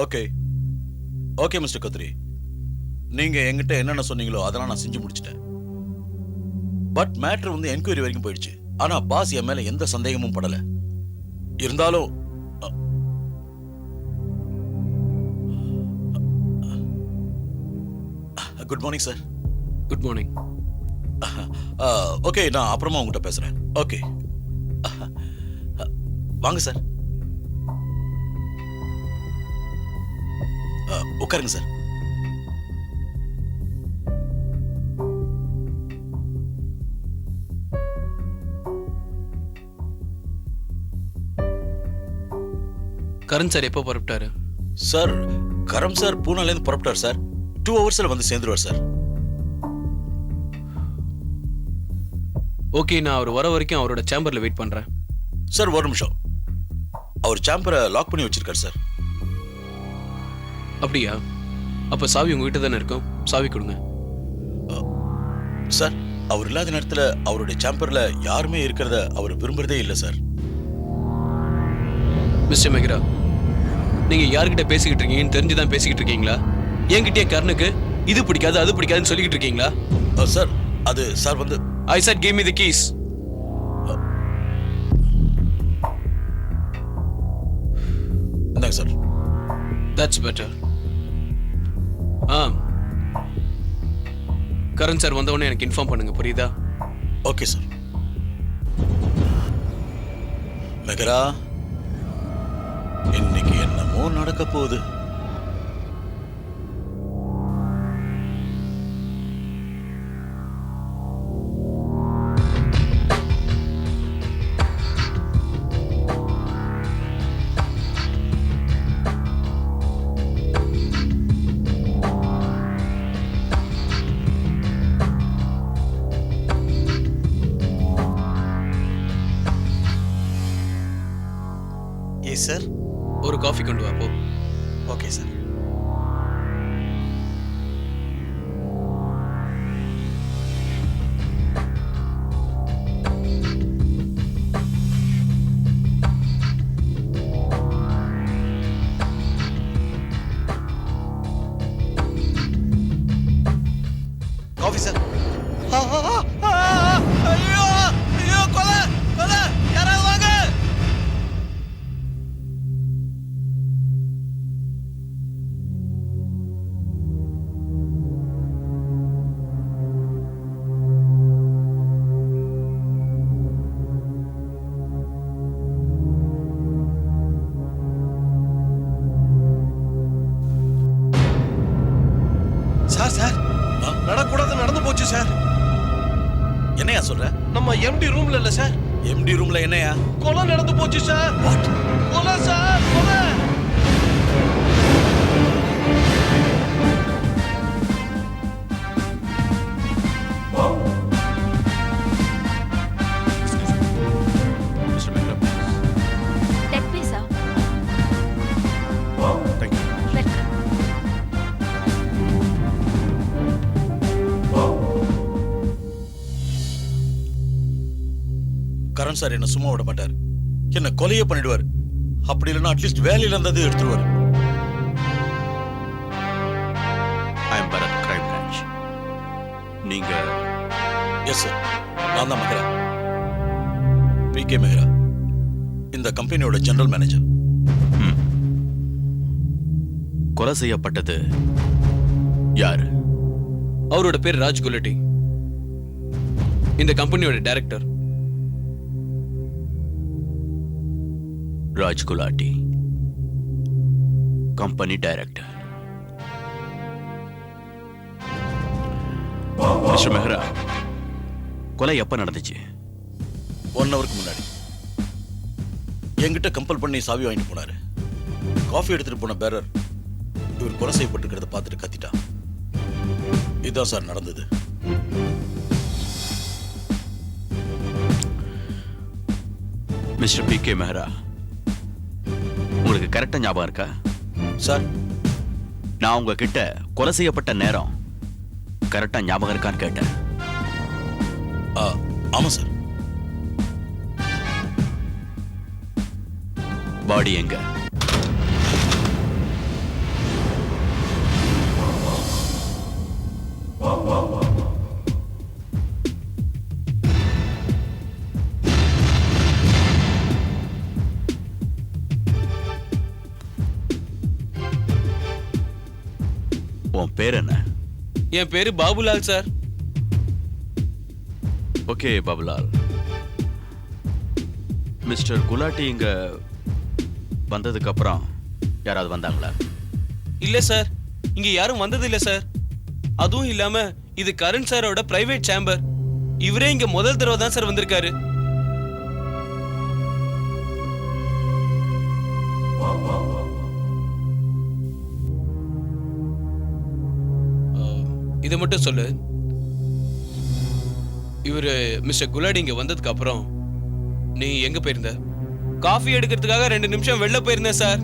Okay okay mister Kadri, நீங்க என்கிட்ட என்னென்ன சொன்னீங்களோ அதெல்லாம் நான் செஞ்சு முடிச்சிட்டேன். பட் மேட்டர் வந்து என்கொயரி வரைக்கும் போயிடுச்சு. ஆனா பாஸ் என் மேல எந்த சந்தேகமும் படல. இருந்தாலும் good morning sir. Good morning. Okay, நான் அப்புறமா உங்ககிட்ட பேசுறேன். ஓகே, வாங்க சார். உட்காருங்க சார். கரண் சார் எப்போ புறப்பட்டாரு? சார், கரம் சார் பூனாலேருந்து புறப்பட்டார் சார். 2 ஹவர்ஸ்ல வந்து சேர்ந்துருவார் சார். ஓகே, நான் அவர் வர வரைக்கும் அவரோட சேம்பர்ல வெயிட் பண்றேன். சார் ஒரு நிமிஷம். அவர் சேம்பரை லாக் பண்ணி வச்சிருக்காரு சார். அப்படியா? அப்ப சாவி உங்ககிட்ட தானே இருக்கும், சாவி கொடுங்க. சார், அவர் இல்லாத நேரத்துல அவருடைய சேம்பர்ல யாருமே இருக்கிறத அவர் விரும்புறதே இல்லை சார். மிஸ்டர் மெஹ்ரா, நீங்க யார்கிட்ட பேசிக்கிட்டு இருக்கீங்கன்னு தெரிஞ்சுதான் பேசிக்கிட்டு இருக்கீங்களா? என்கிட்டயே கர்ணுக்கு இது பிடிக்காது அது பிடிக்காதுன்னு சொல்லிக்கிட்டு இருக்கீங்களா? சார், அது சார் வந்து I said give me the keys. இந்தாங்க sir. That's better. Karan sir வந்தவொடனே எனக்கு இன்ஃபார்ம் பண்ணுங்க, புரியுதா? Okay sir. மெஹ்ரா, இன்னைக்கு என்னமோ நடக்க போகுது. Yes sir. ஒரு காஃபி கொண்டு வா போ. Okay sir. Coffee sir. ஐயோ ஐயோ, கொலை கொலை, யாராவது வாங்க. சார் சார், நடக்கூடாது நடந்து போச்சு சார். என்னையா சொல்ற? நம்ம எம்டி ரூம்ல இல்ல சார். எம்டி ரூம்ல என்னையா? கொலை நடந்து போச்சு சார். கொலை சார், கொலை. Mister Mehra, That way, sir. Thank you. Welcome. Karan sir என்ன சும்மா விட மாட்டார். என்ன கொலையே பண்ணிடுவார். அப்படி இல்லைன்னா அட்லீஸ்ட் வேலையில இருந்தது எடுத்துருவார். I am Bharat, crime branch. நீங்க? எஸ் சார், நான் தான் மெஹ்ரா, PK மெஹ்ரா, இந்த கம்பெனியோட ஜெனரல் மேனேஜர். கொலை செய்யப்பட்டது யாரு? அவரோட பேர் ராஜ் குலட்டி, இந்த கம்பெனியோட director. Raj Gulati, company director. Mister Mehra, கொலை எப்ப நடந்துச்சு? 1 ஹவருக்கு முன்னாடி என்கிட்ட கம்பல் பண்ணி சாவி வாங்கிட்டு போனாரு. காஃபி எடுத்துட்டு போன பேரர் இவர் கொலை செய்யப்பட்டிருக்கிறத பார்த்துட்டு கத்திட்டான். இதுதான் சார் நடந்தது. மிஸ்டர் PK மெஹ்ரா, உங்களுக்கு கரெக்டா ஞாபகம் இருக்கா? சார், நான் உங்ககிட்ட கொலை செய்யப்பட்ட நேரம் கரெக்டா ஞாபகம் இருக்கான்னு கேட்டேன். ஆமா சார். பாடி எங்க? என் பேரு Babulal sir. Okay Babulal. Mister Gulati இங்க வந்ததுக்கு அப்புறம் யாராவது வந்தாங்களா? இல்ல சார், இங்க யாரும் வந்தது இல்ல சார். அதுவும் இல்லாம இது கரண் சாரோட பிரைவேட் சேம்பர். இவரே இங்க முதல் தடவை தான் சார் வந்திருக்காரு. இதை மட்டும் சொல்லு, இவரு மிஸ்டர் குலாடி இங்க வந்ததுக்கு அப்புறம் நீ எங்க போயிருந்த? காஃபி எடுக்கிறதுக்காக 2 நிமிஷம் வெளில போயிருந்தேன் சார்.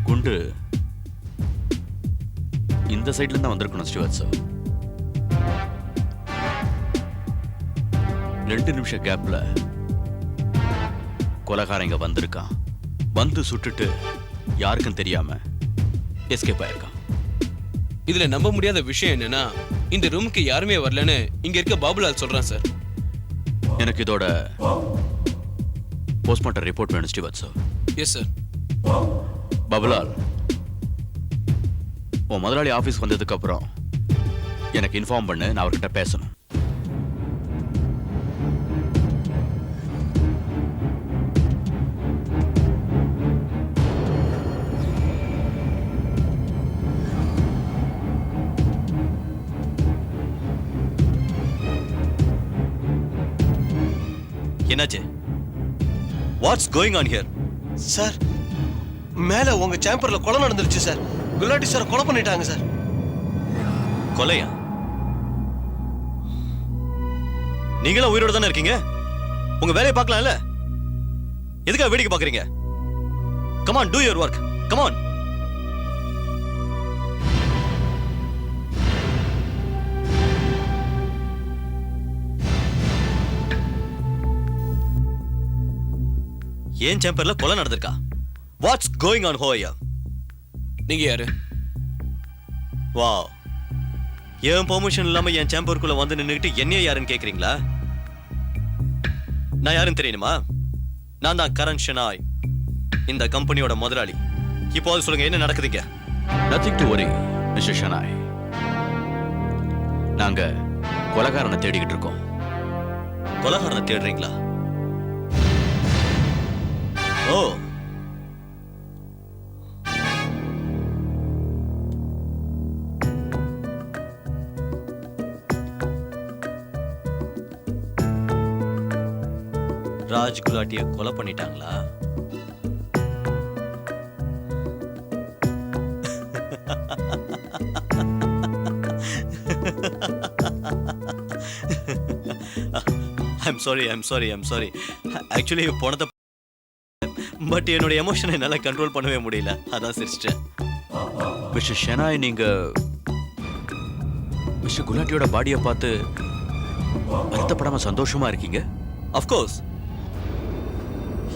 குண்டு இந்த சைட்ல தான் வந்திருக்கணும் ஸ்ரீவாத் சார். 2 நிமிஷம் கேப்ல கொலைகாரங்க வந்திருக்கான். வந்து சுட்டுட்டு யாருக்கும் தெரியாம எஸ்கேப் ஆயிருக்கான். இதுல நம்ப முடியாத விஷயம் என்னன்னா, இந்த ரூமுக்கு யாருமே வரலன்னு இங்க இருக்க பாபுலால் சொல்றான் சார். எனக்கு இதோட போஸ்ட்மார்ட்டம் ரிப்போர்ட் வேணும் Srivath sir. Yes sir. Babulal, உன் முதலாளி ஆபீஸ் வந்ததுக்கு அப்புறம் எனக்கு இன்ஃபார்ம் பண்ணு, நான் அவர்கிட்ட பேசணும். என்னாச்சு? What's going on here? Sir, மேல உங்க சேம்பர்ல கொலை நடந்துருச்சு சார். குலாட்டி சார் கொலை பண்ணிட்டாங்க சார். கொலையா? நீங்களும் உயிரோட தானே இருக்கீங்க? உங்க வேலையை பார்க்கலாம்ல? எதுக்காக வேடிக்கை பார்க்கறீங்க? Come on, two your work. Come on. ஏன் சேம்பர்ல கொலை நடந்திருக்கா? What's going on hoya? நீங்க யாரு? வாவ், என் பெர்மிஷன் இல்லாம என் சேம்பருக்குள்ள வந்து நின்னுக்கிட்டு என்னைய யாருன்னு கேக்குறீங்களா? நான் யாருன்னு தெரியணுமா? நான் தான் கரண் ஷெனாய், இந்த கம்பெனியோட முதலாளி. இப்போ சொல்லுங்க, என்ன நடக்குதுங்க? Nothing to worry mister Shenoy. நாங்க கொலைகாரனை தேடிக்கிட்டு இருக்கோம். கொலைகாரனை தேடுறீங்களா? ஓ, ராஜ் குலாட்டிய கொலை பண்ணிட்டாங்களா? I'm sorry. Actually, போனத பட் என்னோட எமோஷனை என்னால கண்ட்ரோல் பண்ணவே முடியல, அதான் சிரிச்சிட்டேன். மிஸ்டர் ஷெனாய், நீங்க மிஸ்டர் குலாட்டியோட பாடியை பார்த்து வருத்தப்படாம சந்தோஷமா இருக்கீங்க? அஃப்கோர்ஸ்,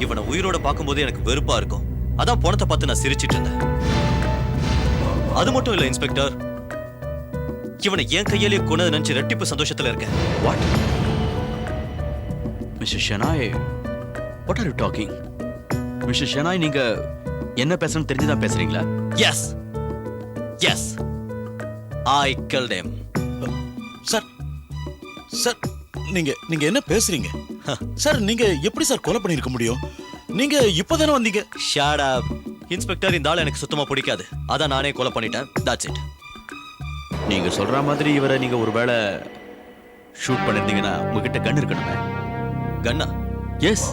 இவனை உயிரோட பார்க்கும்போது எனக்கு வெறுப்பா இருக்கும். அதான் பணத்தை பார்த்து நான் சிரிச்சிட்டு இருந்தேன். அது மட்டும் இல்ல இன்ஸ்பெக்டர், இவனை என் கையிலேயே கொண்டு நினைச்சு ரெட்டிப்பு சந்தோஷத்துல இருக்கேன். What mister Shenoy, what are you talking? Mister Shenoy, நீங்க என்ன பேசணும்னு தெரிஞ்சுதான் பேசுறீங்களா? எஸ், ஐ killed him. சார் சார், நீங்க என்ன பேசுறீங்க சார்? நீங்க எப்படி சார் கொலை பண்ணிருக்க முடியும்? நீங்க இப்பதானே வந்தீங்க. ஷட் அப் இன்ஸ்பெக்டர், இந்த ஆள் எனக்கு சுத்தமா பிடிக்காது, அதான் நானே கொலை பண்ணிட்டேன். That's it. நீங்க சொல்ற மாதிரி இவரை நீங்க ஒருவேளை ஷூட் பண்ணிருந்தீங்கன்னா உங்ககிட்ட கன் இருக்கணுமே. கண்ணா? எஸ்,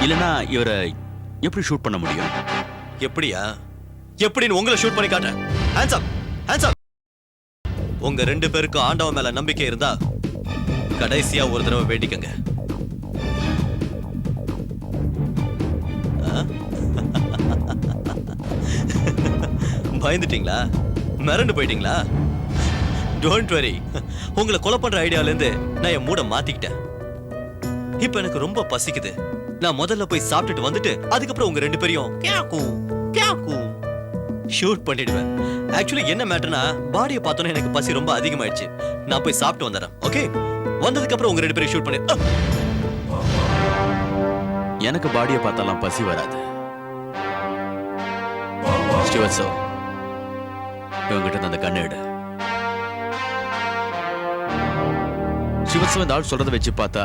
இல்லனா இவரை எப்படி ஷூட் பண்ண முடியும்? எப்படியா? எப்படின்னு உங்களை ஷூட் பண்ணி காட்டேன். Hands up, hands up. உங்க 2 பேருக்கும் ஆண்டவன் மேல நம்பிக்கை இருந்தா கடைசியா ஒரு தடவை வேண்டிக்கங்க. பயந்துட்டீங்களா? மிரண்டு போயிட்டீங்களா? டோன்ட் வரி, உங்களை கொலை பண்ற ஐடியால இருந்து நான் என் மூட மாத்திக்கிட்டேன். இப்ப எனக்கு ரொம்ப பசிக்குது. நான் முதல்ல போய் சாப்பிட்டுட்டு வந்துட்டு அதுக்கப்புறம் உங்க ரெண்டு பேரையும் ஷூட் பண்ணிடுவேன். ஆக்சுவலி என்ன மேட்டர்னா பாடியை பார்த்தோன்னே எனக்கு பசி ரொம்ப அதிகமாயிடுச்சு. நான் போய் சாப்பிட்டு வந்துடுறேன். ஓகே, வந்ததுக்கு அப்புறம் உங்க ரெண்டு பேரும் ஷூட் பண்ணி எனக்கு பாடியை பார்த்தாலாம் பசி வராது. ஸ்ரீவத்சோ, இவங்கிட்ட அந்த கண்ணை எடு. ஸ்ரீவத்சவ இந்த ஆள் சொல்றதை வச்சு பார்த்தா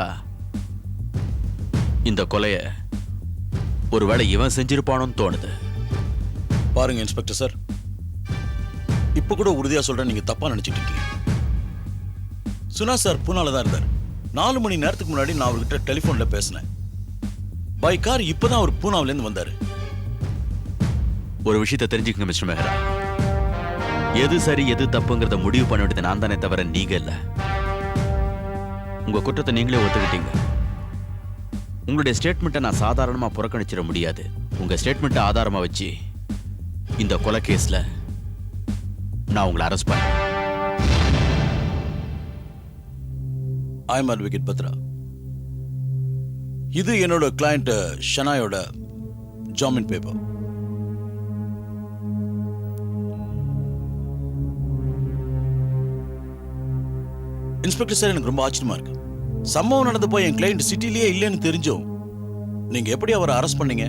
இந்த கொலைய ஒருவேளை இவன் செஞ்சிருப்பானோன்னு தோணுது. பாருங்க இன்ஸ்பெக்டர் சார், இப்ப கூட உறுதியா சொல்றேன், நீங்க தப்பா நினைச்சிட்டு இருக்கீங்க. சுனா சார் பூனால தான் இருந்தார். 4 மணி நேரத்துக்கு முன்னாடி நான் அவர்கிட்ட டெலிபோன்ல பேசினேன். பை கார் இப்பதான் அவர் பூனாவில இருந்து வந்தாரு. ஒரு விஷயத்தை தெரிஞ்சுக்கங்க மிஸ்டர் மெஹரா, எது சரி எது தப்புங்கிறத முடிவு பண்ண வேண்டியது நான் தானே தவிர நீங்க இல்ல. உங்க குற்றத்தை நீங்களே ஒத்துக்கிட்டீங்க. உங்களுடைய ஸ்டேட்மெண்ட்டை நான் சாதாரணமா புறக்கணிச்சிட முடியாது. உங்க ஸ்டேட்மெண்ட்டை ஆதாரமா வச்சு இந்த கொலை கேஸ்ல நான் உங்களை அரெஸ்ட் பண்ணேன். I am advocate Batra. இது என்னோட கிளையண்ட் ஷனாயோட ஜாமீன் பேப்பர். இன்ஸ்பெக்டர் சார், எனக்கு ரொம்ப ஆச்சரியமா இருக்கு. சம்பவம் நடந்து போய் என் கிளையண்ட் சிட்டிலேயே இல்லைன்னு தெரிஞ்சும் நீங்க எப்படி அவரை அரெஸ்ட் பண்ணீங்க?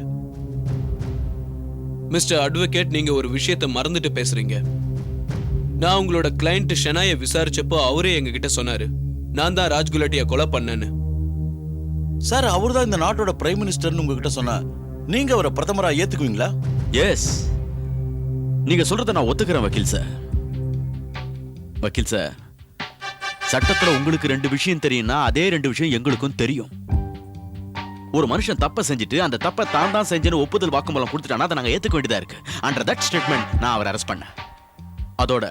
மிஸ்டர் அட்வொகேட், நீங்க ஒரு விஷயத்தை மறந்துட்டு பேசுறீங்க. நான் உங்களோட கிளையண்ட் ஷெனாயை விசாரிச்சப்போ அவரே எங்ககிட்ட சொன்னாரு, நான் தான் ராஜ்குலாட்டியை கொலை பண்ணேன்னு. சார், அவர் தான் இந்த நாட்டோட பிரைம் மினிஸ்டர்னு உங்ககிட்ட சொன்னா நீங்க அவரை பிரதமரா ஏத்துக்குவீங்களா? எஸ், நீங்க சொல்றத நான் ஒத்துக்கிறேன் வக்கீல் சார். வக்கீல் சார், சட்டத்துல உங்களுக்கு 2 விஷயம் தெரியும்னா அதே 2 விஷயம் எங்களுக்கும் தெரியும். ஒரு மனுஷன் தப்பை செஞ்சுட்டு அந்த தப்பை தான் செஞ்சேன்னு ஒப்புதல் வாக்குமூலம் கொடுத்துட்டானா அதை நாங்க ஏத்துக்க வேண்டியதா இருக்கு. அண்டர் தட் ஸ்டேட்மெண்ட் நான் அவரை அரெஸ்ட் பண்ணேன். அதோட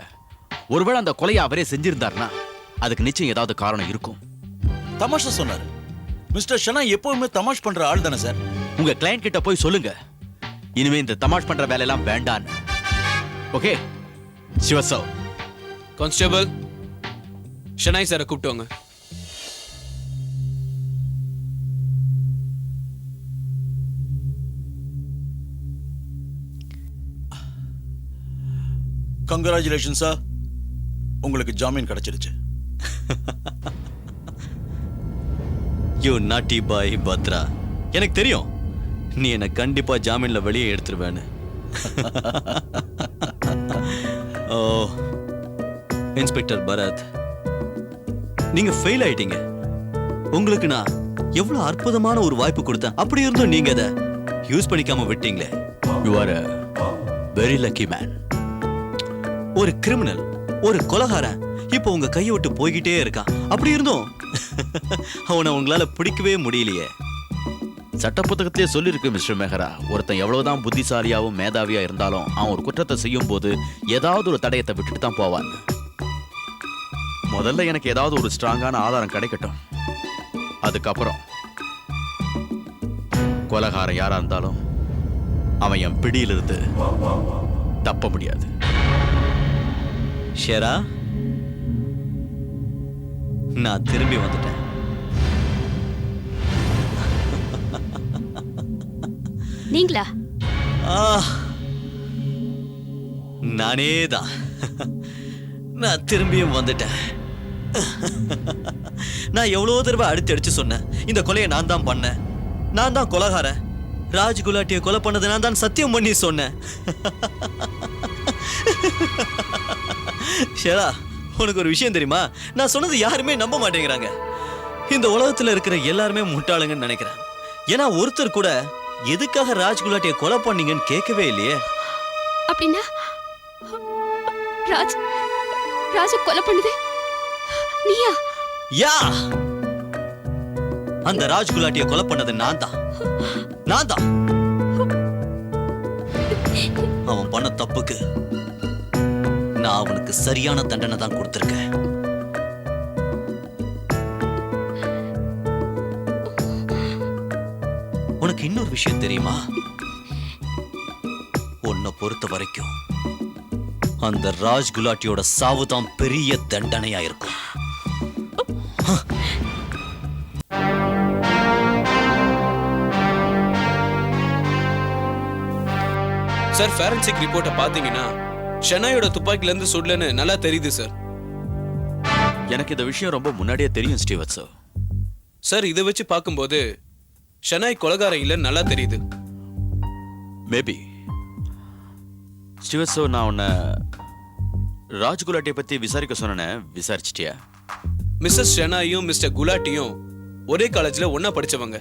ஒருவேளை அந்த கொலையை அவரே செஞ்சிருந்தாருன்னா அதுக்கு நிச்சயம் ஏதாவது காரணம் இருக்கும். தமாஷா சொன்னாரு. மிஸ்டர் ஷனா எப்பவுமே தமாஷ் பண்ற ஆள் தானே சார்? உங்க கிளையண்ட் கிட்ட போய் சொல்லுங்க, இனிமே இந்த தமாஷ் பண்ற வேலையெல்லாம் வேண்டான்னு. ஓகே சிவசவ். கான்ஸ்டபிள், ஷெனாய் சாரை கூப்பிட்டு வாங்க. கங்க்ராச்சுலேஷன் சார், உங்களுக்கு ஜாமீன் கிடைச்சிருச்சு. யூ நாட்டி பாய் பத்ரா, எனக்கு தெரியும் நீ என்ன கண்டிப்பா ஜாமீன்ல வெளியே எடுத்துருவேன்னு. ஓ இன்ஸ்பெக்டர் பரத், நீங்க ஃபெயில் ஆயிட்டீங்க. உங்களுக்கு நான் எவ்வளவு அற்புதமான ஒரு வாய்ப்பு கொடுத்தேன், அப்படி இருந்தும் நீங்க அதை யூஸ் பண்ணிக்காம விட்டீங்களே. You are a very lucky man. ஒரு கிரிமினல், ஒரு கொலைகாரன் இப்போ உங்க கையை விட்டு போய்கிட்டே இருக்கான். அப்படி இருந்தும் அவனை உங்களால பிடிக்கவே முடியலையே. சட்ட புத்தகத்திலே சொல்லியிருக்கு மிஸ்டர் மெஹரா, ஒருத்தன் எவ்வளவுதான் புத்திசாலியாவும் மேதாவியா இருந்தாலும் அவன் ஒரு குற்றத்தை செய்யும் போது ஏதாவது ஒரு தடயத்தை விட்டுட்டு தான் போவான். முதல்ல எனக்கு ஏதாவது ஒரு ஸ்ட்ராங்கான ஆதாரம் கிடைக்கட்டும், அதுக்கப்புறம் கொலைகாரன் யாரா இருந்தாலும் அவன் என் பிடியிலிருந்து தப்ப முடியாது. ஷெரா, நான் திரும்பி வந்துட்டேன். நீங்களா? நானே தான். நான் திரும்பியும் வந்துட்டேன். நான் எவ்வளவு தடவை அடிச்சு சொன்னேன், இந்த கொலையை நான் தான் பண்ணேன், நான் தான் கொலைகாரன், ராஜ்குலாட்டியை கொலை பண்ணது நான் தான் சத்தியம் பண்ணி சொன்னேன். ஷெரா, உனக்கு ஒரு விஷயம் தெரியுமா? நான் சொன்னது யாருமே நம்ப மாட்டேங்கிறாங்க. இந்த உலகத்துல இருக்கிற எல்லாருமே முட்டாளுங்கன்னு நினைக்கிறேன். ஏன்னா ஒருத்தர் கூட எதுக்காக ராஜ்குலாட்டியை கொலை பண்ணீங்கன்னு கேட்கவே இல்லையே. அப்படின்னா ராஜ கொலை பண்ணது நீயா? யா, அந்த ராஜ்குலாட்டியை கொலை பண்ணது நான் தான். அவன் பண்ண தப்புக்கு நான் அவனுக்கு சரியான தண்டனை தான் கொடுத்திருக்கேன். உனக்கு இன்னொரு விஷயம் தெரியுமா? உன்னை பொறுத்த வரைக்கும் அந்த ராஜ்குலாட்டியோட சாவு தான் பெரிய தண்டனையா இருக்கும். சார் ஃபேரன்சிக் ரிப்போர்ட்டை பாத்தீங்கன்னா ஷெனாயோட துப்பாக்கில இருந்து சுடலன்னு நல்லா தெரியுது சார். எனக்கு இந்த விஷயம் ரொம்ப முன்னாடியே தெரியும் ஸ்டீவர்ட்ஸோ. சார் இதை வச்சு பார்க்கும்போது ஷெனாய் கொலைகாரன் இல்லைன்னு நல்லா தெரியுது. மேபி ஸ்டீவர்ட்ஸோ, நான் உன்னை ராஜ்குலாட்டியை பத்தி விசாரிக்க சொன்னேன், விசாரிச்சிட்டியா? மிஸ்ஸஸ் ஷெனாயும் மிஸ்டர் குலாட்டியும் ஒரே காலேஜ்ல ஒண்ணா படிச்சவங்க.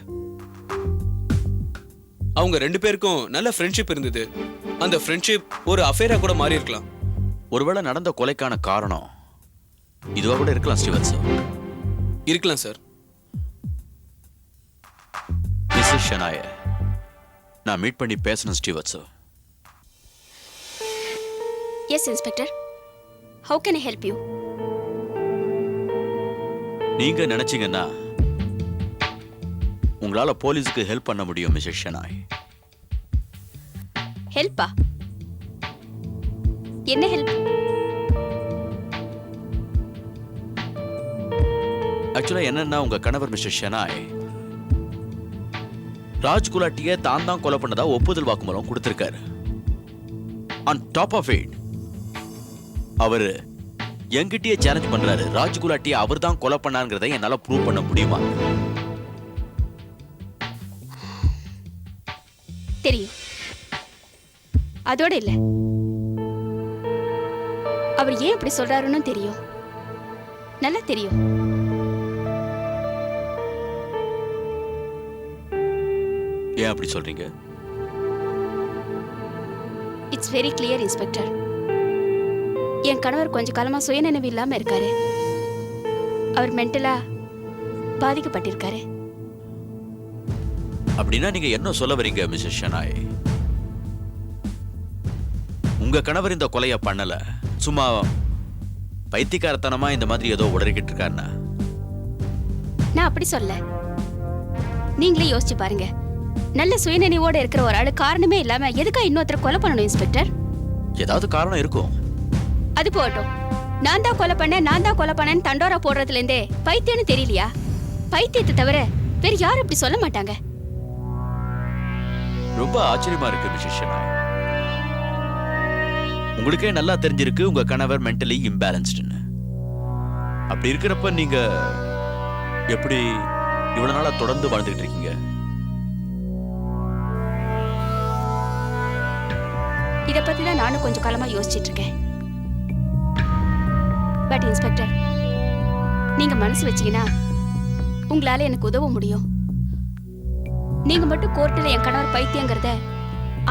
அவங்க ரெண்டு பேருக்கும் நல்ல ஃப்ரெண்ட்ஷிப் இருந்தது. அந்த ஃப்ரெண்ட்ஷிப் ஒரு அஃபேரா கூட மாறி இருக்கலாம். ஒருவேளை நடந்த கொலைக்கான காரணம் இதுவா கூட இருக்கலாம் ஸ்டீவர்ட்ஸோ. இருக்கலாம் சார். மிஸ்ஸஸ் ஷெனாய நான் மீட் பண்ணி பேசணும் ஸ்டீவர்ட்ஸோ. Yes inspector, how can I help you? நீங்க நினைச்சீங்கன்னா உங்களால போலீஸுக்கு ஹெல்ப் பண்ண முடியும் மிஸ்ஸஸ் ஷெனாய். ஹெல்ப்பா? என்ன ஹெல்ப்? ஆக்சுவலா என்னன்னா, உங்க கணவர் மிஸ்டர் ஷெனாய் ராஜ்குலாட்டியை தான் தான் கொலை பண்ணதா ஒப்புதல் வாக்குமூலம் கொடுத்திருக்காரு. ஆன் டாப் ஆஃப் இட் அவரு என்கிட்டயே சேலஞ்ச் பண்றாரு, ராஜ்குலாட்டியை அவர் தான் கொலை பண்ணாங்கிறதை என்னால ப்ரூவ் பண்ண முடியுமா? தெரியும். அதோட இல்ல, அவர் ஏன் இப்படி சொல்றாருன்னு தெரியும், நல்லா தெரியும். ஏன் அப்படி சொல்றீங்க? It's very clear inspector. என் கணவர் கொஞ்ச காலமா சுயநினைவு இல்லாம இருக்காரு. அவர் மென்டலா பாதிக்கப்பட்டிருக்காரு. அப்படின்னா நீங்க என்ன சொல்ல வரீங்க மிஸ்ஸஸ் ஷெனாய்? உங்க கணவர் இந்த கொலையை பண்ணல, சும்மா பைத்தியக்காரத்தனமா இந்த மாதிரி ஏதோ உடறிக்கிட்டு இருக்காருன்னா? நான் அப்படி சொல்ல. நீங்களே யோசிச்சு பாருங்க, நல்ல சுயநினைவோட இருக்கிற ஒரு ஆளு காரணமே இல்லாம எதுக்கா இன்னொருத்தரை கொலை பண்ணணும் இன்ஸ்பெக்டர்? ஏதாவது காரணம் இருக்கும். அது போகட்டும், நான் தான் கொலை பண்ணேன்னு தண்டோரா போடுறதுல இருந்தே பைத்தியம்னு தெரியலையா? பைத்தியத்தை தவிர வேற யாரும் இப்படி சொல்ல மாட்டாங்க. ரொம்ப ஆச்சரியமா இருக்கு மிஸ்ஸஸ் ஷெனாய். உங்களுக்கே நல்லா தெரிஞ்சிருக்கு உங்க கணவர் மென்டலி இம்பேலன்ஸ்டுன்னு. அப்படி இருக்கிறப்ப நீங்க எப்படி இவ்வளவு நாளா தொடர்ந்து வாழ்ந்துட்டு இருக்கீங்க? இத பத்தி தான் நானும் கொஞ்சம் காலமா யோசிச்சிட்டு இருக்கேன். பட் இன்ஸ்பெக்டர், நீங்க மனசு வச்சீங்கன்னா உங்களால எனக்கு உதவ முடியும். நீங்க மட்டும் கோர்ட்டுல என் கணவர் பைத்தியங்கிறத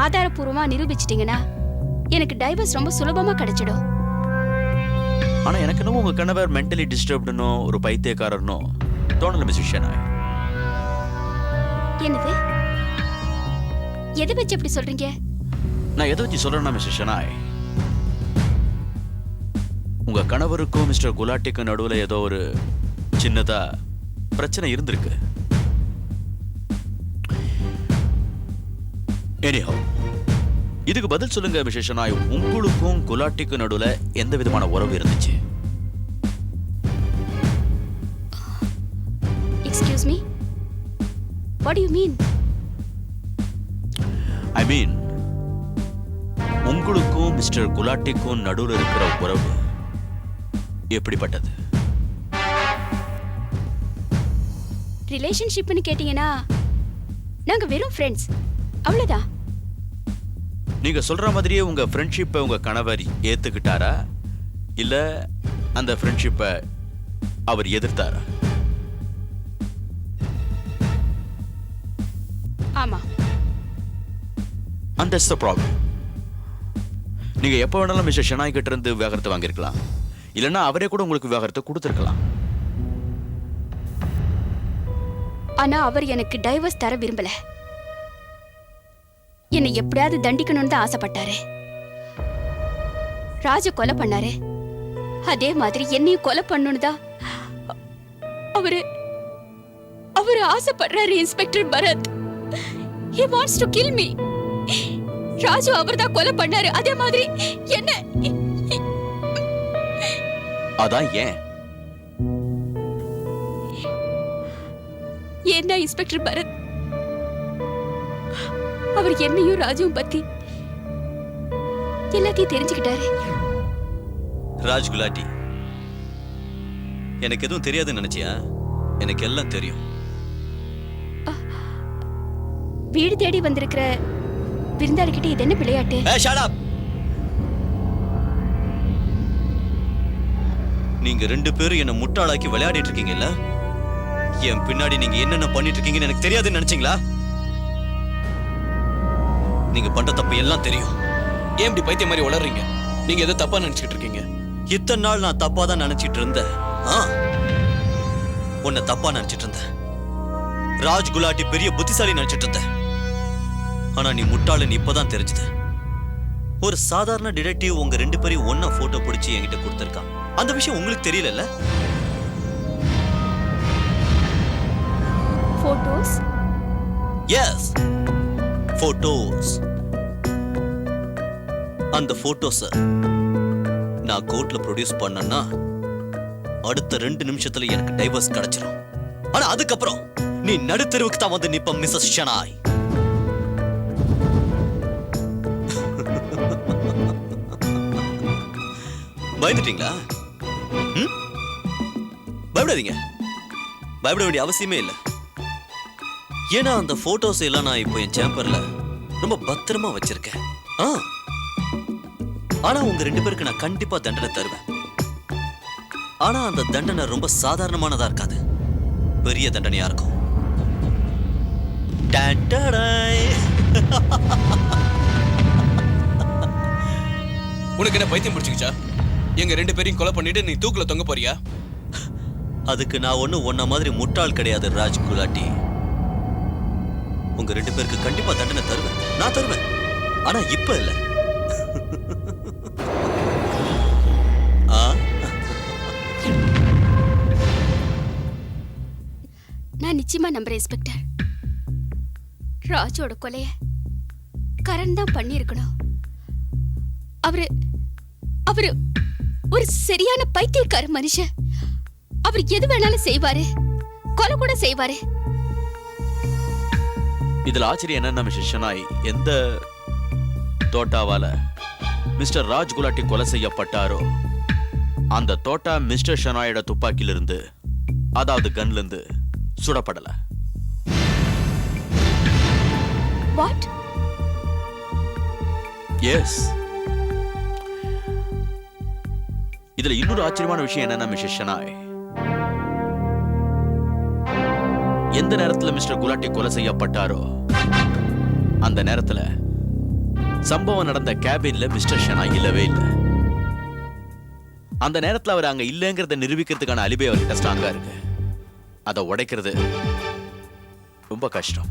ஆதாரப்பூர்வமா நிரூபிச்சிட்டீங்கன்னா எனக்கு டைவர்ஸ் ரொம்ப சுலபமா கிடைச்சிடும். ஆனா எனக்கு என்னவோ உங்க கணவர் மென்டலி டிஸ்டர்ப்டுனோ ஒரு பைத்தியக்காரர்னோ தோணல மிஸ்ஸஸ் ஷெனாய். என்னது? எதை வச்சு எப்படி சொல்றீங்க? நான் எதை வச்சு சொல்றேன்னா மிஸ்ஸஸ் ஷெனாய், உங்க கணவருக்கும் மிஸ்டர் குலாட்டிக்கும் நடுவுல ஏதோ ஒரு சின்னதா பிரச்சனை இருந்திருக்கு. எனிஹவ், இதுக்கு பதில் சொல்லுங்க மிஸ்ஸஸ் ஷெனாய், உங்களுக்கும் குலாட்டிக்கும் நடுவுல எந்த விதமான உறவு இருந்துச்சு? Excuse me, what do you mean? I mean, உங்களுக்கும் மிஸ்டர் குலாட்டிக்கும் நடுவுல இருக்கிற உறவு எப்படிப்பட்டது? ரிலேஷன்ஷிப்னு கேட்டீங்கன்னா நாங்க வெறும் ஃப்ரெண்ட்ஸ், அவ்வளவுதான். நீங்க சொல்ற மாதிரியே உங்க ஃப்ரெண்ட்ஷிப்பை உங்க கணவர் ஏத்துக்கிட்டாரா, இல்ல அந்த ஃப்ரெண்ட்ஷிப்பை அவர் எதிர்த்தாரா? ஆமா. And that's the problem. நீங்க எப்ப வேணாலும் மிஸ்டர் ஷெனாய் கிட்ட இருந்து விவாகரத்தை வாங்கியிருக்கலாம், இல்லைன்னா அவரே கூட உங்களுக்கு விவாகரத்தை கொடுத்திருக்கலாம். ஆனா அவர் எனக்கு டைவர்ஸ் தர விரும்பல. என்னை எப்படியாவது தண்டிக்கணும்னு தான் ஆசைப்பட்டாரு. ராஜ கொலை பண்ணாரு, அதே மாதிரி என்னையும் கொலை பண்ணணும்னு தான் அவரு ஆசைப்படுறாரு inspector Bharat. He wants to kill me. Raju அவர்தான் கொலை பண்ணாரு, அதே மாதிரி என்ன. அதான் ஏன்? ஏன்னா இன்ஸ்பெக்டர் பரத், அவர் என்னையும் ராஜுவும் பத்தி எல்லாத்தையும் தெரிஞ்சுக்கிட்டாரு. ராஜ் குலாட்டி, எனக்கு எதுவும் தெரியாதுன்னு நினைச்சியா? எனக்கு எல்லாம் தெரியும். வீடு தேடி வந்திருக்கிற விருந்தாளிகிட்ட இது என்ன விளையாட்டு? Hey, shut up! நீங்க ரெண்டு பேரும் என்ன முட்டாளாக்கி விளையாடிட்டு இருக்கீங்கல்ல? என் பின்னாடி நீங்க என்னென்ன பண்ணிட்டு இருக்கீங்கன்னு எனக்கு தெரியாதுன்னு நினைச்சீங்களா? நீங்க பண்ற தப்பு எல்லாம் தெரியும். ஏன் இப்படி பைத்தியம் மாதிரி உளறீங்க? நீங்க ஏதோ தப்பா நினைச்சிட்டு இருக்கீங்க. இத்தனை நாள் நான் தப்பா தான் நினைச்சிட்டு இருந்தேன். உன்னை தப்பா நினைச்சிட்டு இருந்தேன். ராஜ் குலாட்டி பெரிய புத்திசாலி நினைச்சிட்டு இருந்தேன். ஆனா நீ முட்டாளுன்னு இப்பதான் தெரிஞ்சது. ஒரு சாதாரண டிடெக்டிவ் உங்க ரெண்டு பேரையும் ஒன்னா போட்டோ பிடிச்சி என்கிட்ட கொடுத்திருக்கான். அந்த விஷயம் உங்களுக்கு தெரியல? போட்டோஸ்? Yes, photos. அந்த போட்டோஸ நான் கோர்ட்ல ப்ரொடியூஸ் பண்ணேன்னா அடுத்த 2 நிமிஷத்துல எனக்கு டைவர்ஸ் கிடைச்சிரும். ஆனா அதுக்கப்புறம் நீ நடுத்தெருவுக்கு தான் வந்து நிப்ப மிஸ்ஸஸ் ஷனாய். பயந்துட்டீங்களா? பயப்படாதீங்க. பயப்பட வேண்டிய அவசியமே இல்லை. ஏன்னா அந்த போட்டோஸ் எல்லாம் நான் இப்போ என் சேம்பர்ல ரொம்ப பத்திரமா வச்சிருக்கேன். ஆனா உங்க 2 பேருக்கு நான் கண்டிப்பா தண்டனை தருவேன். ஆனா அந்த தண்டனை ரொம்ப சாதாரணமானதா இருக்காது, பெரிய தண்டனையா இருக்கும். உனக்கு என்ன பைத்தியம் பிடிச்சிக்கிச்சா? எங்க 2 பேரையும் கொலை பண்ணிட்டு நீ தூக்குல தொங்க போறியா? அதுக்கு நான் ஒண்ணும் உன்ன மாதிரி முட்டாள் கிடையாது ராஜ் குலாட்டி. உங்க 2 பேருக்கு கண்டிப்பா தண்டனை தருவேன், நான் தருவேன். ஆனா இப்ப இல்ல. நான் நிச்சயமா நம்புறேன் இன்ஸ்பெக்டர். ராஜோட கொலைய கரண் தான் பண்ணியிருக்கணும். அவரு அவரு ஒரு சரியான பைத்தியக்கார மனுஷன். அவர் எது வேணாலும் செய்வாரு, கொலை கூட செய்வாரு. இதுல ஆச்சரியம் என்னன்னா மிஸ்டர் ஷனாய், எந்த தோட்டாவால மிஸ்டர் ராஜ் குலாட்டி கொலை செய்யப்பட்டாரோ அந்த தோட்டா மிஸ்டர் ஷனாயோட துப்பாக்கியிலிருந்து, அதாவது கன்ல இருந்து சுடப்படல. வாட்? எஸ். இதுல இன்னொரு ஆச்சரியமான விஷயம் என்னன்னா மிஸ்டர் ஷனாய், எந்த நேரத்துல மிஸ்டர் குலாட்டி கொலை செய்யப்பட்டாரோ அந்த நேரத்துல சம்பவம் நடந்த கேபின்ல மிஸ்டர் ஷனாய் இல்லவே இல்லை. அந்த நேரத்துல அவர் அங்க இல்லைங்கிறத நிரூபிக்கிறதுக்கான அலிபே அவர்கிட்ட ஸ்ட்ராங்கா இருக்கு. அதை உடைக்கிறது ரொம்ப கஷ்டம்.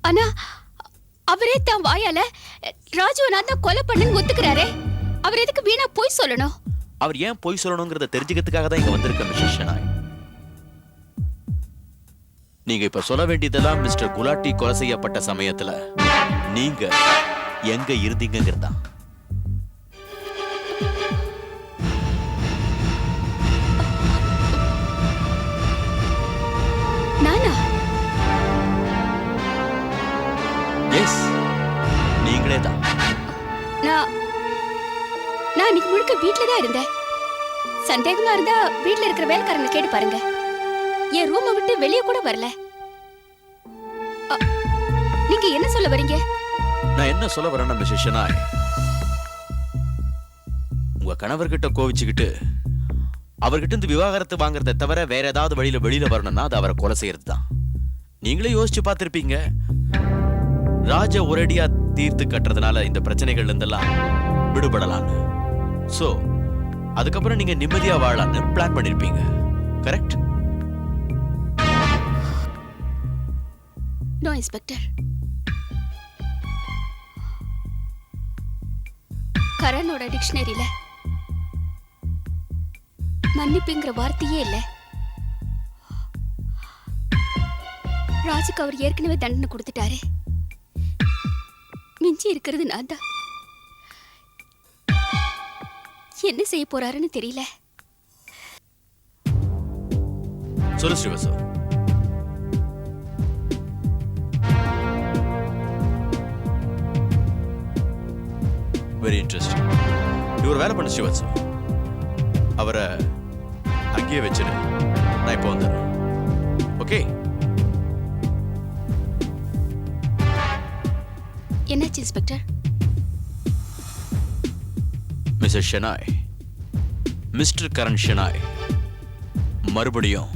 ஆனா அவரே தான் வாயால ராஜுவை நான் தான் கொலை பண்ணேன்னு ஒத்துக்கிறாரே. அவர் எதுக்கு வீணா போய் சொல்லணும்? அவர் ஏன் போய் சொல்லணுங்கிறத தெரிஞ்சுக்கிறதுக்காக தான் இங்க வந்திருக்க மிஸ்டர் ஷனாய். நீங்க இப்ப சொல்ல வேண்டியதெல்லாம் மிஸ்டர் குலாட்டி கொலை செய்யப்பட்ட சமயத்துல நீங்க எங்க இருந்தீங்கிறதா. நானா? எஸ், நீங்களே தான். நான் இன்னைக்கு முழுக்க வீட்ல தான் இருந்தேன். சந்தேகமா இருந்தா வீட்ல இருக்கிற வேலைக்காரங்களை கேட்டு பாருங்க. என் ரூமை விட்டு வெளியே கூட வரல. நீங்க என்ன சொல்ல வரீங்க? நான் என்ன சொல்ல வரேன்னா மிஸ்டர் ஷனாய், உங்க கணவர்கிட்ட கோவிச்சுக்கிட்டு அவர்கிட்ட இருந்து விவாகரத்து வாங்குறத தவிர வேற ஏதாவது வெளியில வரணும்னா அது அவரை கொலை செய்யறது தான். நீங்களே யோசிச்சு பார்த்திருப்பீங்க, ராஜ ஒரேடியா தீர்த்து கட்டுறதுனால இந்த பிரச்சனைகள்ல இருந்தெல்லாம் விடுபடலான்னு. சோ அதுக்கப்புறம் நீங்க நிம்மதியா வாழலான்னு பிளான் பண்ணிருப்பீங்க. கரெக்ட்? No inspector. கரனோட டிக்ஷனரியில மன்னிப்புங்கிற வார்த்தையே இல்ல. ராஜுக்கு அவர் ஏற்கனவே தண்டனை கொடுத்துட்டாரு. மிஞ்சி இருக்கிறது நான் தான். என்ன செய்ய போறாருன்னு தெரியல. சொல்லு ஸ்ரீவசு. Very interesting. இவர் வேலை பண்ண ஸ்ரீவத்சவ், அவரை அங்கேயே வச்சிரு. நான் இப்போ வந்துடுறேன். ஓகே? என்னாச்சு inspector? Mister Shenoy, mister Karan Shenoy மறுபடியும்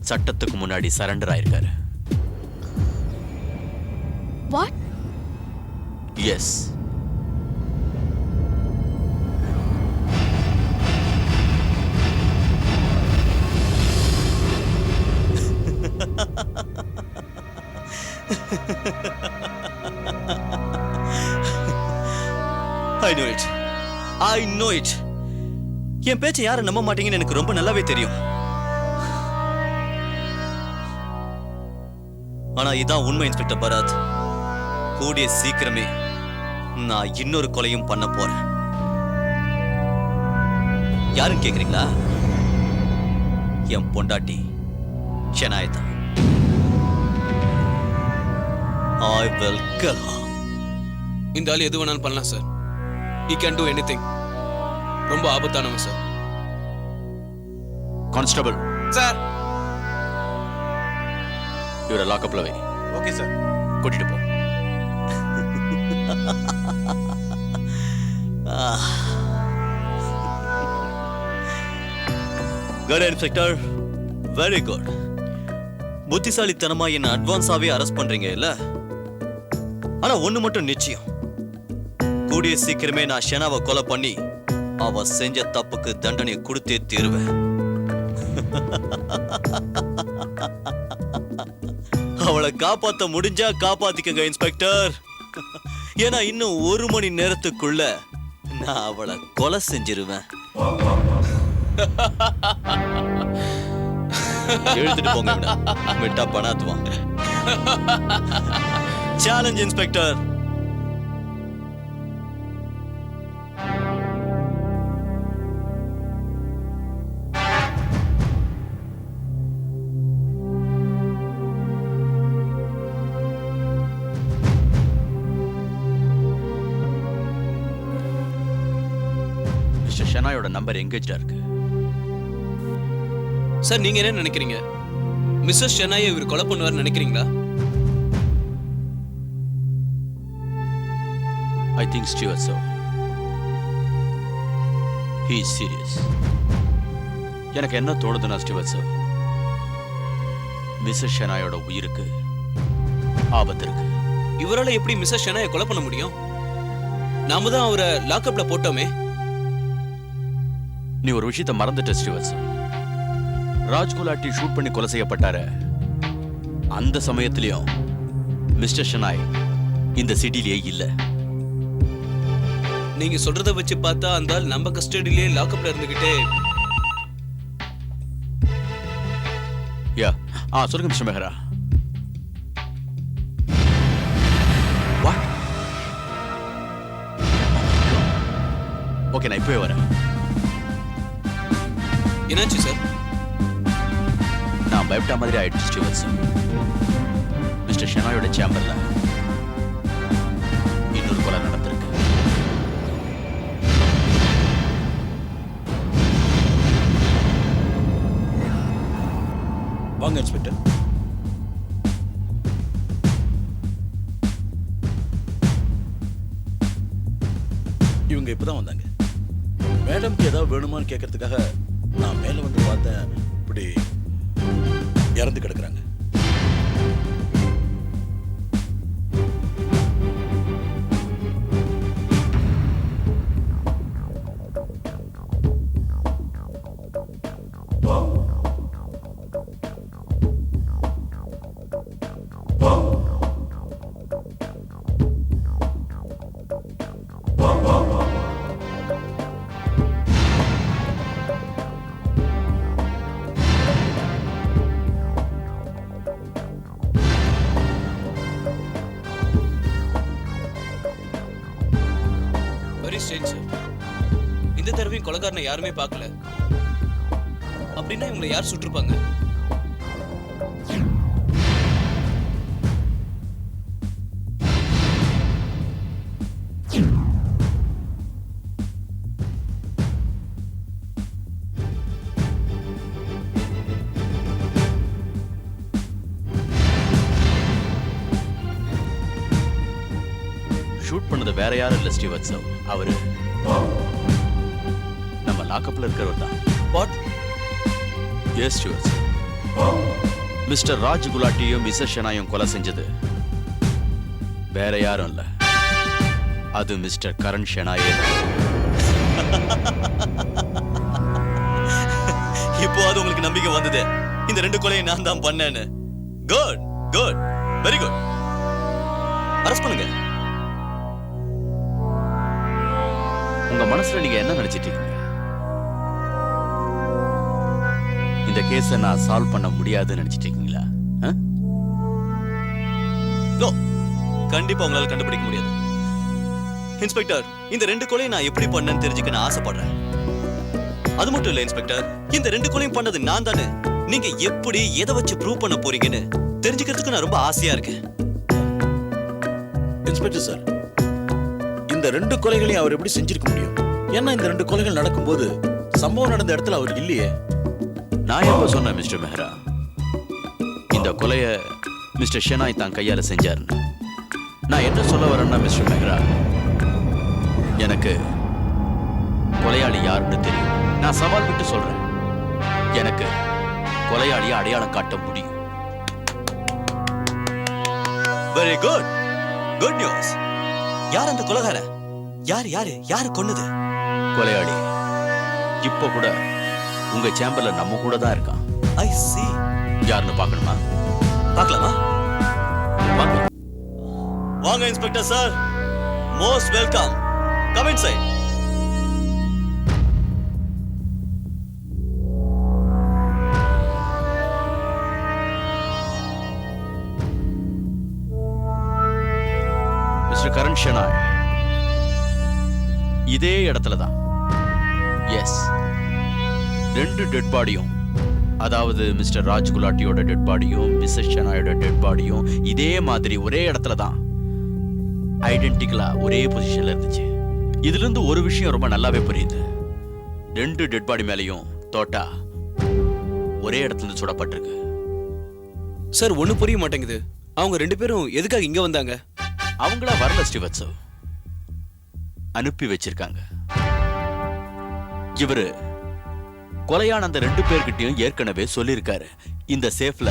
சட்டத்துக்கு முன்னாடி சரண்டர் ஆயிருக்காரு. What? Yes. I know it. I know it. என் பேச்சை யாரும் நம்ப மாட்டீங்கன்னு எனக்கு ரொம்ப நல்லாவே தெரியும். ஆனா இதான் உண்மை இன்ஸ்பெக்டர் பரத். கூடிய சீக்கிரமே நான் இன்னொரு கொலையும் பண்ண போறேன். யாருன்னு கேக்குறீங்களா? என் பொண்டாட்டி ஷெனாய் தான். I will kill her. இந்த ஆள் எது வேணாலும் பண்ணலாம் sir. He can do anything. ரொம்ப ஆபத்தானவன் சார். Constable sir. இவரை லாக்அப்ல வை. Okay sir. கூட்டிட்டு போ. Good inspector, very good. புத்திசாலித்தனமா என்ன அட்வான்ஸாவே அரெஸ்ட் பண்றீங்க இல்ல? ஆனா ஒண்ணு மட்டும் நிச்சயம், கூடிய சீக்கிரமே நான் ஷெனாவை கொலை பண்ணி அவ செஞ்ச தப்புக்கு தண்டனை கொடுத்தே தீருவேன். அவளை காப்பாத்த முடிஞ்சா காப்பாத்திக்கங்க இன்ஸ்பெக்டர். ஏன்னா இன்னும் 1 மணி நேரத்துக்குள்ள நான் அவளை கொலை செஞ்சிருவேன். எழுத்துட்டு போங்க. மிட்டா பணாத்துவான். Challenge inspector. மிஸ்டர் ஷெனாயோட நம்பர் எங்கேஜா இருக்கு. சார் நீங்க என்ன நினைக்கிறீங்க? மிஸ்ஸஸ் ஷெனாயை இவர் கொலை பண்ணுவார்னு நினைக்கிறீங்களா? I think Srivastava. He is serious. எனக்கு என்ன தோணுதுன்னா ஸ்ரீவத்சவ், மிஸ்ஸஸ் ஷெனாயோட உயிருக்கு ஆபத்து இருக்கு. இவரால எப்படி மிஸ்ஸஸ் ஷெனாயை கொலை பண்ண முடியும்? நாம தான் அவரை லாக்அப்ல போட்டோமே. நீ ஒரு விஷயத்தை மறந்துட்ட ஸ்ரீவத்சவ். ராஜ்குலாட்டி ஷூட் பண்ணி கொலை செய்யப்பட்டார அந்த சமயத்திலையும் மிஸ்டர் ஷெனாய் இந்த சிட்டிலேயே இல்ல. நீங்க சொல்றத வச்சு பார்த்தா அந்த ஆள் நம்ம கஸ்டடியிலே லாக்அப்ல இருந்துகிட்டே. யா சொல்லுங்க மிஸ்டர் மெஹரா. ஓகே, நான் இப்பவே வரேன். என்னாச்சு சார்? நான் பயப்பட்ட மாதிரி ஆயிடுச்சு ஸ்ரீவத்சவ். மிஸ்டர் ஷெனாயோட சேம்பர்ல இன்னொரு கொலை நடந்திருக்கு. வாங்க இன்ஸ்பெக்டர். இவங்க இப்பதான் வந்தாங்க. மேடம்க்கு ஏதாவது வேணுமான்னு கேட்கறதுக்காக நான் மேல வந்து பார்த்தேன். இப்படி இறந்து கிடக்குறாங்க. Very strange sir. இந்த தடவையும் கொலைகாரனை யாருமே பார்க்கல. அப்படின்னா இவங்களை யார் சுட்டிருப்பாங்க? வேற யாரும் இல்ல ஸ்ரீவத்சவ். அவரு நம்ம லாக்கப்ல இருக்கிறவர் தான். What? Yes Srivatsav. Mister Raj குலாட்டியும் மிஸ்ஸஸ் ஷெனாயும் கொலை செஞ்சது வேற யாரும் இல்ல, அது மிஸ்டர் கரண் ஷெனாயே தான். இப்போ அது உங்களுக்கு நம்பிக்கை வந்தது இந்த ரெண்டு கொலையை நான் தான் பண்ணேன்னு. Good good, very good. Arrest பண்ணுங்க. உங்க மனசுல நீங்க என்ன நினைச்சிட்டு இருக்கீங்க? இந்த கேஸை நான் சால்வ் பண்ண முடியாதுன்னு நினைச்சிட்டு இருக்கீங்களா? நோ, கண்டிப்பா உங்களால கண்டுபிடிக்க முடியாது. இன்ஸ்பெக்டர், இந்த ரெண்டு கொலையும் நான் எப்படி பண்ணேன்னு தெரிஞ்சுக்க நான் ஆசைப்படுறேன். அது மட்டும் இல்ல இன்ஸ்பெக்டர், இந்த ரெண்டு கொலையும் பண்ணது நான் தானே. நீங்க எப்படி எதை வச்சு ப்ரூவ் பண்ண போறீங்கன்னு தெரிஞ்சுக்கிறதுக்கு நான் ரொம்ப ஆசையா இருக்கேன். இன்ஸ்பெக்டர் சார், இந்த ரெண்டு கொலைகளையும் அவர் எப்படி செஞ்சிருக்க முடியும்? ஏன்னா இந்த ரெண்டு கொலைகள் நடக்கும்போது சம்பவம் நடந்த இடத்துல அவர் இல்லையே. நான் எப்ப சொன்னேன் மிஸ்டர் மெஹ்ரா இந்த கொலைய மிஸ்டர் ஷெனாய் தான் கையால செஞ்சாருன்னு? நான் என்ன சொல்ல வரேன்னா மிஸ்டர் மெஹ்ரா, எனக்கு கொலையாளி யாருன்னு தெரியும். நான் சவால் விட்டு சொல்றேன், எனக்கு கொலையாளியை அடையாளம் காட்ட முடியும். Very good, good news. யார் அந்த கொலைகார? யார் யாரு யாரு கொன்னது? கொலையாளி இப்போ கூட உங்க சேம்பர்ல நம்ம கூட தான் இருக்கான். ஐ see. யாருன்னு பார்க்கணுமா? பார்க்கலாமா? வாங்க. வாங்க inspector sir, most welcome. Come inside. Mister Karan Shenoy இதே இடத்துல தான். எஸ், ரெண்டு டெட் பாடியும், அதாவது மிஸ்டர் ராஜ் குலாட்டியோட டெட் பாடியும் மிஸ்ஸஸ் ஷெனாயோட டெட் பாடியும் இதே மாதிரி ஒரே இடத்துல தான் ஐடென்டிக்கலா ஒரே பொசிஷன்ல இருந்துச்சு. இதுல இருந்து ஒரு விஷயம் ரொம்ப நல்லாவே புரியுது. ரெண்டு டெட் பாடி மேலையும் தோட்டா ஒரே இடத்துல இருந்து சுடப்பட்டிருக்கு. சார் ஒண்ணு புரிய மாட்டேங்குது. அவங்க ரெண்டு பேரும் எதுக்காக இங்க வந்தாங்க? அவங்களா வரல ஸ்ரீவத்சவ், அனுப்பி வச்சிருக்காங்க. இவரு கொலையான அந்த ரெண்டு பேர்கிட்டயும் ஏற்கனவே சொல்லியிருக்காரு, இந்த சேஃப்ல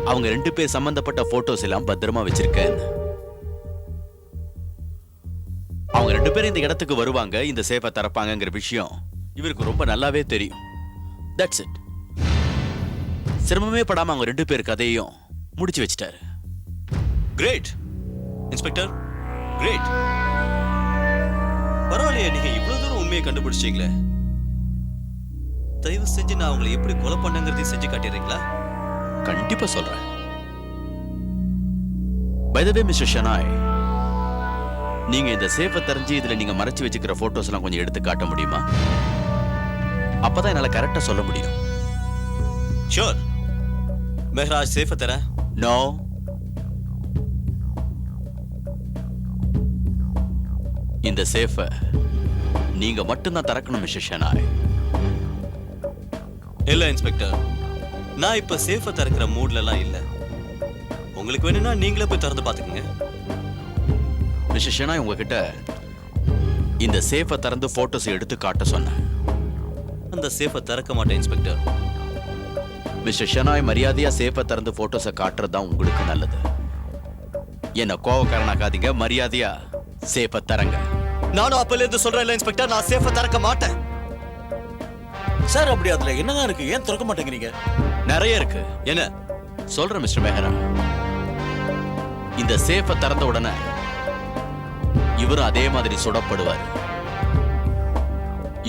அவங்க ரெண்டு பேர் சம்பந்தப்பட்ட போட்டோஸ் எல்லாம் பத்திரமா வச்சிருக்கேன்னு. அவங்க ரெண்டு பேரும் இந்த இடத்துக்கு வருவாங்க, இந்த சேஃபை திறப்பாங்கங்கிற விஷயம் இவருக்கு ரொம்ப நல்லாவே தெரியும். That's it. சிரமமே படாம அவங்க ரெண்டு பேர் கதையையும் முடிச்சு வச்சிட்டாரு. Great inspector, great. பரவாயில்லையே, நீங்க இவ்வளவு தூரம் உண்மையை கண்டுபிடிச்சீங்களே. தயவு செஞ்சு நான் உங்களை எப்படி கொலை பண்ணங்கிறதையும் செஞ்சு காட்டிடுறீங்களா? கண்டிப்பா சொல்றேன். By the way mister Shenoy, நீங்க இந்த சேஃபை தெரிஞ்சு இதுல நீங்க மறைச்சு வச்சுக்கிற போட்டோஸ் எல்லாம் கொஞ்சம் எடுத்து காட்ட முடியுமா? அப்பதான் என்னால கரெக்டா சொல்ல முடியும். ஷூர். மெஹ்ராஜ் சேஃபை தரேன். நோ, இந்த சேஃபை நீங்க மட்டும்தான் திறக்கணும் மிஸ்டர் ஷெனாய். இல்ல இன்ஸ்பெக்டர், நான் இப்ப சேஃபை திறக்கிற மூட்ல எல்லாம் இல்ல. உங்களுக்கு வேணும்னா நீங்களே போய் திறந்து பாத்துக்கங்க. மிஸ்டர் ஷெனாய், உங்ககிட்ட இந்த சேஃபை திறந்து போட்டோஸ் எடுத்து காட்ட சொன்னேன். அந்த சேஃபை திறக்க மாட்டேன் இன்ஸ்பெக்டர். மிஸ்டர் ஷெனாய், மரியாதையா சேஃபை திறந்து போட்டோஸை காட்டுறது தான் உங்களுக்கு நல்லது. என்ன கோவக்காரனாக்காதீங்க, மரியாதையா சேஃபை தரங்க. நானும் அப்பல இருந்து சொல்றேன் இல்ல இன்ஸ்பெக்டர், நான் சேஃபை திறக்க மாட்டேன். சார், அப்படி அதுல என்னதான் இருக்கு? ஏன் திறக்க மாட்டேங்கிறீங்க? நிறைய இருக்கு. என்ன சொல்றேன் மிஸ்டர் மெஹ்ரா. இந்த சேஃபை திறந்த உடனே இவரும் அதே மாதிரி சுடப்படுவார்.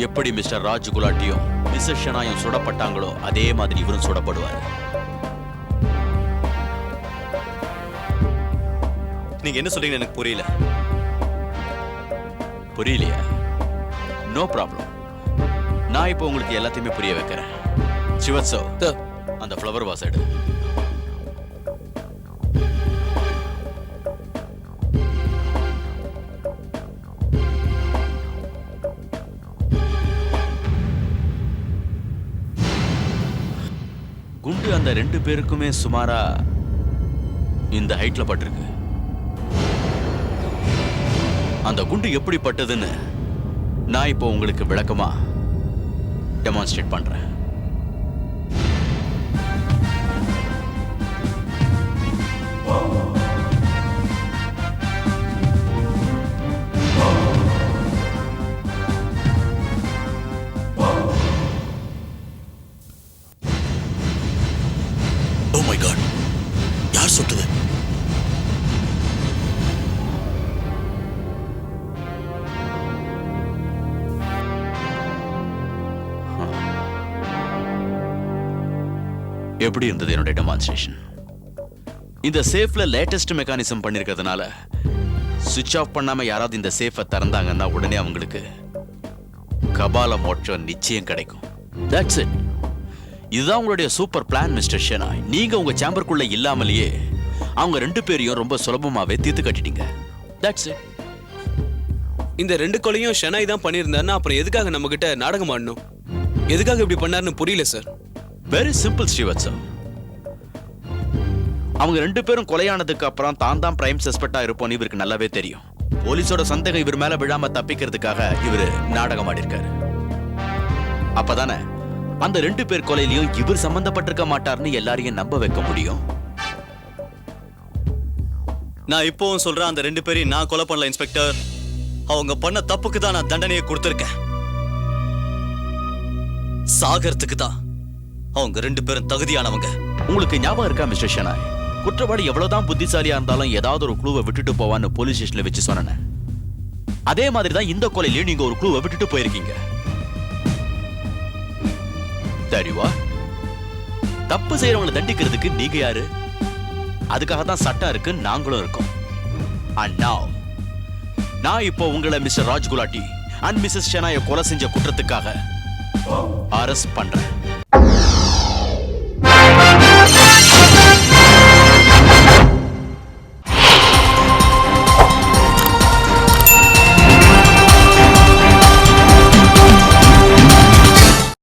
எப்படி மிஸ்டர் ராஜ் குலாட்டியும் மிஸ்ஸஸ் ஷெனாயும் சுடப்பட்டாங்களோ அதே மாதிரி இவரும் சுடப்படுவார். நீங்க என்ன சொல்றீங்கன்னு எனக்கு புரியல. புரியலையா? No problem. நான் இப்போ உங்களுக்கு எல்லாத்தையுமே புரிய வைக்கிறேன். சிவத்சவ், அந்த ஃப்ளவர் வாஸ் எடு. குண்டு அந்த ரெண்டு பேருக்குமே சுமாரா இந்த ஹைட்ல பட்டிருக்கு. அந்த குண்டு எப்படிப்பட்டதுன்னு நான் இப்போ உங்களுக்கு விளக்கமா டெமான்ஸ்ட்ரேட் பண்றேன். ஓ மை காட், யார் சுட்டது? எப்படி இருந்தது என்னுடைய டெமான்ஸ்ட்ரேஷன்? இந்த சேஃப்ல லேட்டஸ்ட் மெக்கானிசம் பண்ணிருக்கிறதுனால சுவிட்ச் ஆஃப் பண்ணாம யாராவது இந்த சேஃபை திறந்தாங்கன்னா உடனே அவங்களுக்கு கபால மோட்சம் நிச்சயம் கிடைக்கும். That's it. இதுதான் உங்களுடைய சூப்பர் பிளான் மிஸ்டர் ஷெனாய். நீங்க உங்க சேம்பருக்குள்ள இல்லாமலேயே அவங்க 2 பேரையும் ரொம்ப சுலபமாவே தீர்த்து கட்டிட்டீங்க. That's it. இந்த 2 கொலையும் ஷெனாய் தான் பண்ணியிருந்தாருன்னா அப்புறம் எதுக்காக நம்ம கிட்ட நாடகம் ஆடணும்? எதுக்காக இப்படி பண்ணாருன்னு புரியல சார். Very simple ஸ்ரீவத்சம். அவங்க 2 பேரும் கொலையானதுக்கு அப்புறம் தான் பிரைம் சஸ்பெக்டா இருப்போம் இவருக்கு நல்லாவே தெரியும். போலீஸோட சந்தேகம் இவர் மேல விழாம தப்பிக்கிறதுக்காக இவரு நாடகம் ஆடிருக்காரு. அப்பதானே அந்த 2 பேர் கொலையிலையும் இவர் சம்பந்தப்பட்டிருக்க மாட்டார்னு எல்லாரையும் நம்ப வைக்க முடியும். நான் இப்போவும் சொல்றேன், அந்த 2 பேரையும் நான் கொலை பண்ணல இன்ஸ்பெக்டர். அவங்க பண்ண தப்புக்கு தான் நான் தண்டனையை கொடுத்திருக்கேன். சாகறதுக்கு தான் அவங்க 2 பேரும் தகுதியானவங்க. உங்களுக்கு ஞாபகம் இருக்கா மிஸ்டர் ஷெனாய், குற்றவாளி எவ்வளவுதான் புத்திசாலியா இருந்தாலும் ஏதாவது ஒரு க்ளூவை விட்டுட்டு போவான்னு போலீஸ் ஸ்டேஷன்ல வச்சு சொன்னேன். அதே மாதிரி தான் இந்த கொலையிலயும் நீங்க ஒரு க்ளூவை விட்டுட்டு போயிருக்கீங்க. தெரியுவா, தப்பு செய்யறவங்களை தண்டிக்கிறதுக்கு நீங்க யாரு? அதுக்காக தான் சட்டம் இருக்கு, நாங்களும் இருக்கோம். And now, நான் இப்போ உங்களை mister Raj Gulati and Mrs ஷெனாயை கொலை செஞ்ச குற்றத்துக்காக அரெஸ்ட் பண்றேன்.